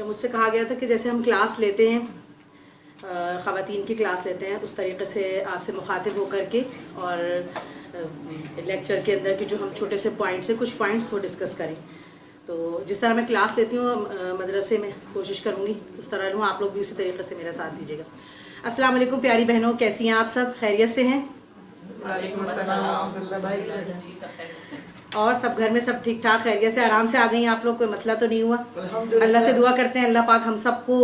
अच्छा, मुझसे कहा गया था कि जैसे हम क्लास लेते हैं, ख़वातीन की क्लास लेते हैं, उस तरीके से आपसे मुखातिब होकर के और लेक्चर के अंदर के जो हम छोटे से पॉइंट्स हैं, कुछ पॉइंट्स वो डिस्कस करें। तो जिस तरह मैं क्लास लेती हूँ मदरसे में, कोशिश करूँगी उस तरह लूँ, आप लोग भी उसी तरीके से मेरा साथ दीजिएगा। अस्सलाम वालेकुम प्यारी बहनों, कैसी हैं आप सब? खैरियत से हैं? वालेकुम अस्सलाम भाई। और सब घर में सब ठीक ठाक खैरियत से आराम से आ गई हैं आप लोग? कोई मसला तो नहीं हुआ? अल्लाह से दुआ करते हैं अल्लाह पाक हम सबको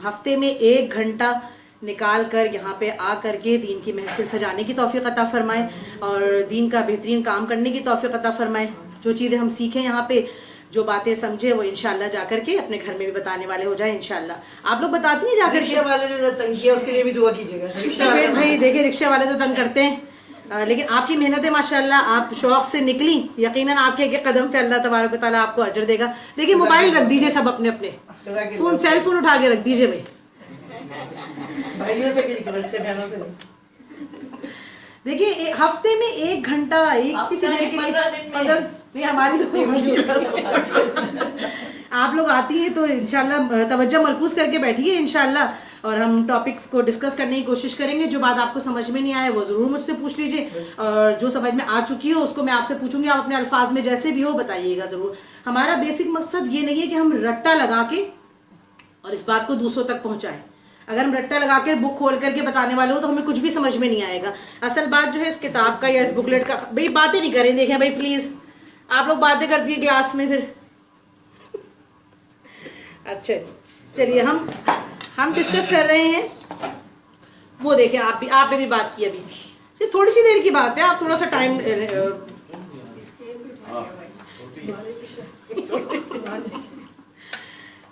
हफ्ते में 1 घंटा निकाल कर यहाँ पे आ करके दीन की महफिल सजाने की तौफीक अता फरमाए और दीन का बेहतरीन काम करने की तौफीक अता फरमाए। जो चीज़ें हम सीखें यहाँ पे, जो बातें समझे, वो इंशाल्लाह जाकर के अपने घर में भी बताने वाले हो जाए इंशाल्लाह। आप लोग बताती हैं जाकर? रिक्शा वाले ने तंग किया, उसके लिए भी दुआ कीजिएगा। रिक्शा वाले भाई देखिए, रिक्शा वाले तो तंग करते हैं, लेकिन आपकी मेहनत है माशाल्लाह, आप शौक से निकली, यकीनन आपके एक एक कदम पे अल्लाह तबारक व तआला आपको अजर देगा। देखिए मोबाइल रख दीजिए सब अपने अपने, फोन सेल फोन उठा के रख दीजिए भाई, भाइयों से बहनों से नहीं। देखिए हफ्ते में 1 घंटा, एक किसी देर के लिए, नहीं हमारी तो आप लोग आती हैं तो इंशाल्लाह तवज्जो मरकूज करके बैठिए इंशाल्लाह, और हम टॉपिक्स को डिस्कस करने की कोशिश करेंगे। जो बात आपको समझ में नहीं आए वो जरूर मुझसे पूछ लीजिए, और जो समझ में आ चुकी हो उसको मैं आपसे पूछूंगी, आप अपने अल्फाज में जैसे भी हो बताइएगा जरूर। हमारा बेसिक मकसद ये नहीं है कि हम रट्टा लगा के और इस बात को दूसरों तक पहुंचाएं। अगर हम रट्टा लगा के बुक खोल करके बताने वाले हो तो हमें कुछ भी समझ में नहीं आएगा। असल बात जो है इस किताब का या इस बुकलेट का, भाई बातें नहीं करें, देखें भाई प्लीज, आप लोग बातें करती है क्लास में फिर। अच्छा चलिए, हम डिस्कस कर रहे हैं, वो देखें आप भी, आपने भी बात की अभी, सिर्फ थोड़ी सी देर की बात है, आप थोड़ा सा टाइम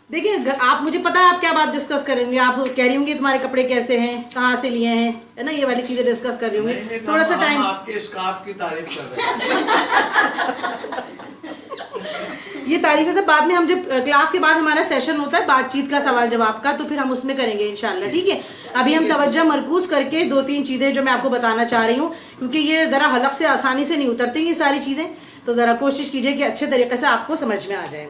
देखिए। आप, मुझे पता है आप क्या बात डिस्कस करेंगे, आप कह रही होंगी तुम्हारे कपड़े कैसे हैं, कहाँ से लिए हैं, है ना, ये वाली चीजें डिस्कस कर रही होंगी। थोड़ा सा टाइम, आपके स्कार्फ की तारीफ कर रहे हैं। ये तारीफ से बाद में, हम जब क्लास के बाद हमारा सेशन होता है बातचीत का, सवाल जवाब का, तो फिर हम उसमें करेंगे इंशाल्लाह, ठीक है। अभी हम तवज्जो मरकूज करके 2-3 चीजें जो मैं आपको बताना चाह रही हूँ, क्योंकि ये जरा हलक से आसानी से नहीं उतरती ये सारी चीजें, तो जरा कोशिश कीजिए कि अच्छे तरीके से आपको समझ में आ जाए।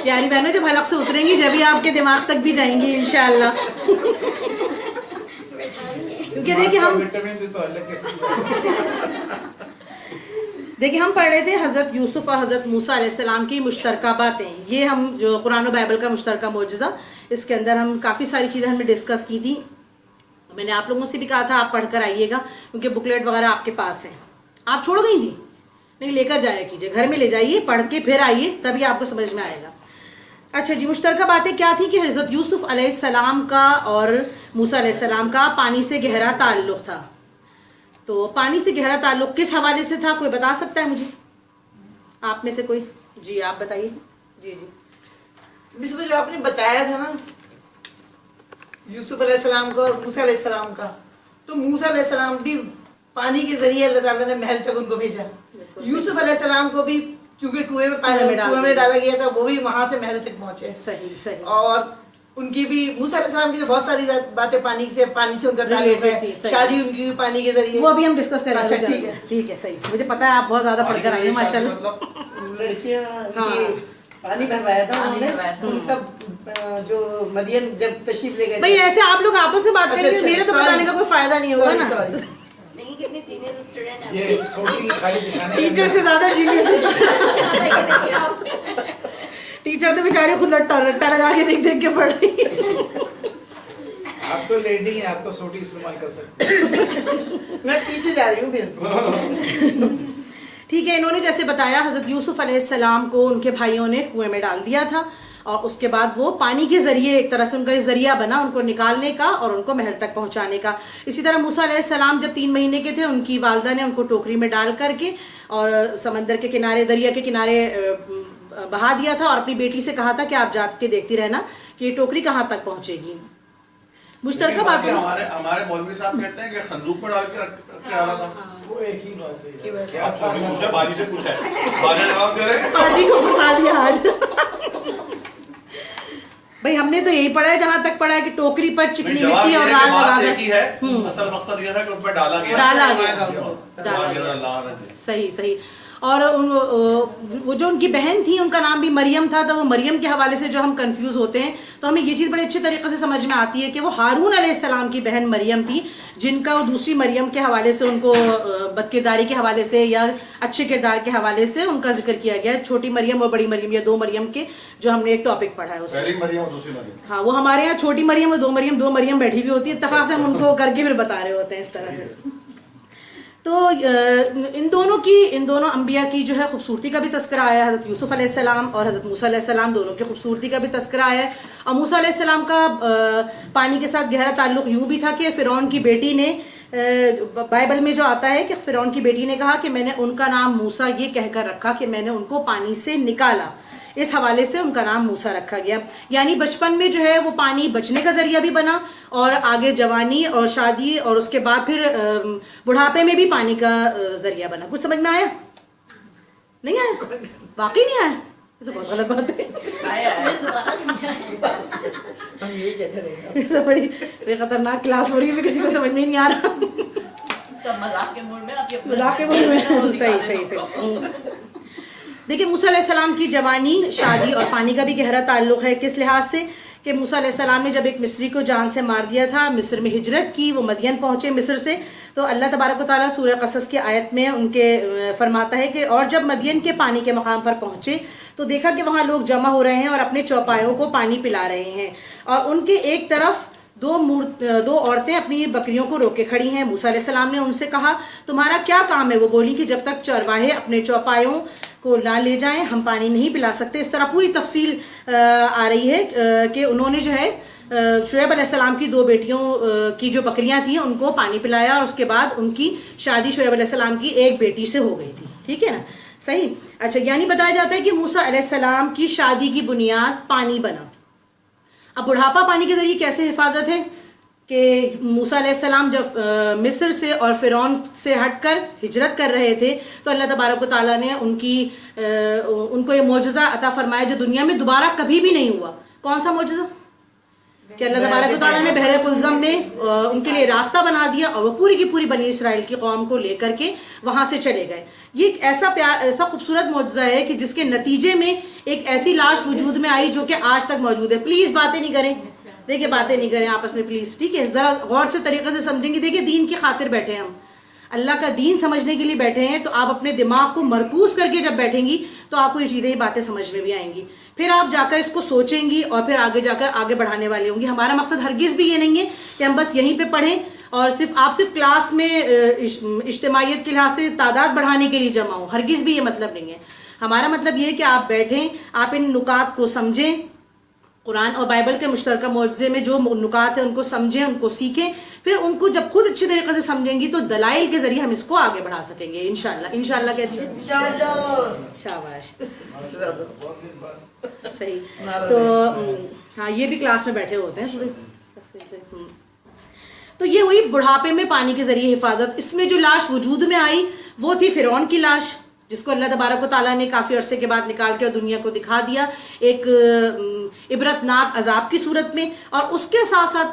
प्यारी बहनों, जब हलक से उतरेंगी जब भी आपके दिमाग तक भी जाएंगी इंशाल्लाह। क्योंकि देखिए हम पढ़ रहे थे हजरत यूसुफ और हजरत मूसा अलैहिस्सलाम की मुश्तरका बातें। ये हम जो कुरान और बाइबल का मुश्तरका मौजज़ा, इसके अंदर हम काफ़ी सारी चीज़ें हमने डिस्कस की थी। मैंने आप लोगों से भी कहा था आप पढ़कर आइएगा, क्योंकि बुकलेट वगैरह आपके पास है। आप छोड़ गई थी? नहीं, लेकर जाया कीजिए, घर में ले जाइए, पढ़ के फिर आइए, तभी आपको समझ में आएगा। अच्छा जी, मुश्तरका बातें क्या थी कि हजरत यूसुफ अलैहिस्सलाम का और मूसा अलैहिस्सलाम का पानी से गहरा ताल्लुक था। तो पानी से गहरा ताल्लुक किस हवाले से था, कोई बता सकता है मुझे? आप में से कोई? जी आप बताइए। जी जी, इसमें जो आपने बताया था ना यूसुफ अलैहिस्सलाम का और मूसा अलैहिस्सलाम का, तो मूसा अलैहिस्सलाम भी पानी के जरिए अल्लाह ताला ने महल तक उनको भेजा। यूसुफ अलैहिस्सलाम को भी चूंकि कुएं में डाला गया था, वो भी वहां से महल तक पहुंचे। सही सही। और उनकी भी, मूसा अलैहिस्सलाम की तो बहुत सारी बातें पानी से उनका ताल्लुक है, शादी उनकी भी पानी के जरिए, वो अभी हम डिस्कस करेंगे। अच्छा, ठीक है, ठीक है, सही। मुझे पता है आप बहुत ज्यादा पढ़कर आई हैं माशाल्लाह। लड़कियां पानी भरवाया था उन्होंने, तब जो मदियन जब तशरीफ ले गए। भाई ऐसे आप लोग आपस में बात करेंगे, मेरे तो बताने का कोई फायदा नहीं होगा ना। कितने जीनियस स्टूडेंट हैं, ये सोटी खाली दिखाने टीचर से ज्यादा जीनियस टीचर तो बेचारे खुद रट्टा लगा के देख देख के पढ़ रही। आप तो लेडी हैं, आप तो सोटी इस्तेमाल कर सकते हैं। मैं पीछे जा रही हूँ फिर। ठीक है, इन्होंने जैसे बताया हजरत यूसुफ अलैहिस्सलाम को उनके भाइयों ने कुएं में डाल दिया था, और उसके बाद वो पानी के जरिए एक तरह से उनका जरिया बना उनको निकालने का और उनको महल तक पहुंचाने का। इसी तरह मूसा अलैहिस्सलाम जब 3 महीने के थे, उनकी वालदा ने उनको टोकरी में डाल करके और समंदर के किनारे, दरिया के किनारे बहा दिया था, और अपनी बेटी से कहा था कि आप जाके देखती रहना कि ये टोकरी कहाँ तक पहुंचेगी। मुश्तरका बात है। हमारे मौलवी साहब कहते हैं कि खंदूक में डाल के रख आ रहा था। वो एक ही बात है। क्या पूछा? बाजी से पूछा है, बाजी जवाब दे रहे हैं। बाजी को फंसा दिया आज। भाई हमने तो यही पढ़ा है, जहाँ तक पढ़ा है कि टोकरी पर चिकनी मिट्टी और राल लगा है। असल मकसद यह था कि उस पर डाला गया। डाला गया। सही सही। और वो जो उनकी बहन थी उनका नाम भी मरियम था, तो वो मरियम के हवाले से जो हम कंफ्यूज होते हैं तो हमें ये चीज़ बड़े अच्छे तरीके से समझ में आती है कि वो हारून अलैहिस्सलाम की बहन मरियम थी, जिनका वो दूसरी मरियम के हवाले से उनको बदकिरदारी के हवाले से या अच्छे किरदार के हवाले से उनका जिक्र किया गया है। छोटी मरियम और बड़ी मरियम या दो मरियम के जो हमने एक टॉपिक पढ़ा है उसमें। पहली मरियम और दूसरी मरियम। हाँ, वो हमारे यहाँ छोटी मरियम और दो मरियम बैठी हुई होती है, इत्तेफाक से हम उनको करके फिर बता रहे होते हैं इस तरह से। तो इन दोनों अंबिया की जो है खूबसूरती का भी तस्करा आया, हज़रत यूसुफ अलैहिस्सलाम और हज़रत मूसा अलैहिस्सलाम दोनों की खूबसूरती का भी तस्करा आया है। और मूसा अलैहिस्सलाम का पानी के साथ गहरा ताल्लुक यूँ भी था कि फ़िरौन की बेटी ने, बाइबल में जो आता है कि फ़िरौन की बेटी ने कहा कि मैंने उनका नाम मूसा ये कहकर रखा कि मैंने उनको पानी से निकाला, इस हवाले से उनका नाम मूसा रखा गया। यानी बचपन में जो है वो पानी बचने का जरिया भी बना, और आगे जवानी और शादी और उसके बाद फिर बुढ़ापे में भी पानी का जरिया बना। कुछ समझ में आया? नहीं आया? वाकई नहीं आया? तो बहुत गलत बात है। हम यही कहते रहे। तो बड़ी खतरनाक क्लास हो रही है, किसी को समझ में नहीं आ रहा। सब मजाक के मूड में, आप ये मजाक के मूड में। सही। देखिए, मूसा अलैहिस्सलाम की जवानी, शादी और पानी का भी गहरा ताल्लुक है। किस लिहाज से कि मूसा अलैहिस्सलाम ने जब एक मिस्री को जान से मार दिया था, मिस्र में हिजरत की, वो मदियन पहुंचे मिस्र से, तो अल्लाह तबारक व तआला सूरह क़सस की आयत में उनके फरमाता है कि और जब मदियन के पानी के मकाम पर पहुंचे तो देखा कि वहाँ लोग जमा हो रहे हैं और अपने चौपायों को पानी पिला रहे हैं, और उनके एक तरफ दो औरतें अपनी बकरियों को रोके खड़ी हैं। मूसा अलैहिस्सलाम ने उनसे कहा, तुम्हारा क्या काम है? वो बोली कि जब तक चरवाहे अपने चौपायों को ना ले जाएं हम पानी नहीं पिला सकते। इस तरह पूरी तफसील आ रही है कि उन्होंने जो है शुएब अलैहिस्सलाम की दो बेटियों की जो बकरियां थी उनको पानी पिलाया, और उसके बाद उनकी शादी शुएब अलैहिस्सलाम की एक बेटी से हो गई थी। ठीक है ना? सही। अच्छा, यानी बताया जाता है कि मूसा अलैहिस्सलाम की शादी की बुनियाद पानी बना। अब बुढ़ापा पानी के जरिए कैसे हिफाजत है कि मूसा अलैहिस्सलाम जब मिस्र से और फ़िरौन से हटकर हिजरत कर रहे थे तो अल्लाह तबारक व तआला ने उनको ये मौजज़ा अता फरमाया जो दुनिया में दोबारा कभी भी नहीं हुआ। कौन सा मौजज़ा? कि अल्लाह तबारक व तआला ने बहरे कुलज़म में उनके लिए रास्ता बना दिया और वो पूरी की पूरी बनी इसराइल की कौम को लेकर के वहां से चले गए। ये एक ऐसा खूबसूरत मौजज़ा है कि जिसके नतीजे में एक ऐसी लाश वजूद में आई जो कि आज तक मौजूद है। प्लीज बातें नहीं करें, देखिए बातें नहीं करें आपस में प्लीज, ठीक है? जरा गौर से तरीके से समझेंगे। देखिए, दीन की खातिर बैठे हैं हम, अल्लाह का दीन समझने के लिए बैठे हैं, तो आप अपने दिमाग को मरकूज करके जब बैठेंगी तो आपको ये चीज़ें, ये बातें समझ में भी आएंगी, फिर आप जाकर इसको सोचेंगी और फिर आगे जाकर आगे बढ़ाने वाले होंगी। हमारा मकसद हरगिज़ भी ये नहीं है कि हम बस यहीं पे पढ़ें और सिर्फ क्लास में इज्तिमाइयत के लिहाज से तादाद बढ़ाने के लिए जमा हो, हरगिज़ भी ये मतलब नहीं है। हमारा मतलब ये है कि आप बैठें, आप इन नुकात को समझें, कुरान और बाइबल के मुश्तरका मौजज़े में जो नुकात है उनको समझें, उनको सीखें, फिर उनको जब खुद अच्छे तरीके से समझेंगी तो दलाइल के जरिए हम इसको आगे बढ़ा सकेंगे इंशाल्लाह। इंशाल्लाह कहती है, शाबाश, सही। तो हाँ, ये भी क्लास में बैठे होते हैं थोड़े। तो ये हुई बुढ़ापे में पानी के जरिए हिफाजत। इसमें जो लाश वजूद में आई वो थी फ़िरौन की लाश, जिसको अल्लाह तबारक व तआला ने काफ़ी अरसे के बाद निकाल के और दुनिया को दिखा दिया एक इबरतनाक अजाब की सूरत में। और उसके साथ साथ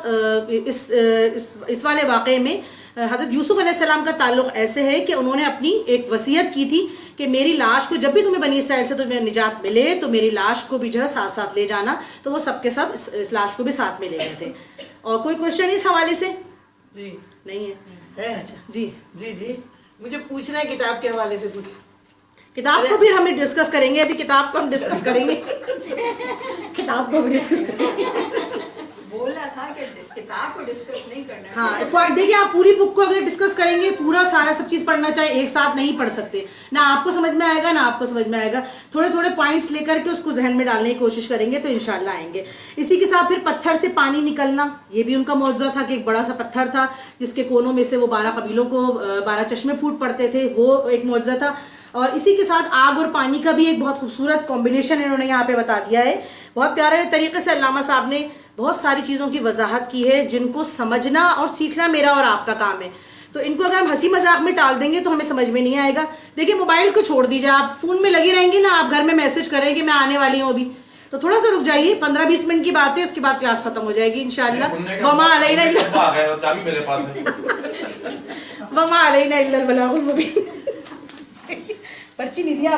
इस वाले वाक़े में हज़रत यूसुफ अलैहिस्सलाम का ताल्लुक़ ऐसे है कि उन्होंने अपनी एक वसीयत की थी कि मेरी लाश को जब भी तुम्हें बनी इसराइल से तुम्हें निजात मिले तो मेरी लाश को भी जो है साथ साथ ले जाना। तो वो सबके सब इस लाश को भी साथ में ले गए थे। और कोई क्वेश्चन इस हवाले से? जी नहीं है? अच्छा, जी जी जी, मुझे पूछना है किताब के हवाले से कुछ। किताब को भी हमें डिस्कस करेंगे, अभी किताब को हम डिस्कस करेंगे। किताब को भी डिस्कस बोला था कि किताब को डिस्कस नहीं करना। हाँ, देखिए, आप पूरी बुक को अगर डिस्कस करेंगे, पूरा सारा सब चीज पढ़ना चाहे एक साथ नहीं पढ़ सकते, ना आपको समझ में आएगा ना आपको समझ में आएगा। थोड़े थोड़े पॉइंट्स लेकर के उसको जहन में डालने की कोशिश करेंगे तो इंशाल्लाह आएंगे। इसी के साथ फिर पत्थर से पानी निकलना, ये भी उनका मौजज़ा था कि एक बड़ा सा पत्थर था जिसके कोनों में से वो 12 कबीलों को 12 चश्मे फूट पड़ते थे, वो एक मौजज़ा था। और इसी के साथ आग और पानी का भी एक बहुत खूबसूरत कॉम्बिनेशन इन्होंने यहाँ पे बता दिया है। बहुत प्यारे तरीके से अल्लामा साहब ने बहुत सारी चीज़ों की वजाहत की है जिनको समझना और सीखना मेरा और आपका काम है। तो इनको अगर हम हंसी मजाक में टाल देंगे तो हमें समझ में नहीं आएगा। देखिए, मोबाइल को छोड़ दीजिए, आप फोन में लगी रहेंगी ना, आप घर में मैसेज करेंगे मैं आने वाली हूँ अभी, तो थोड़ा सा रुक जाइए, 15-20 मिनट की बात है, उसके बाद क्लास खत्म हो जाएगी इंशाल्लाह। वमा अलैना इल्लल बलागुल मुबीन। पर्ची नहीं दिया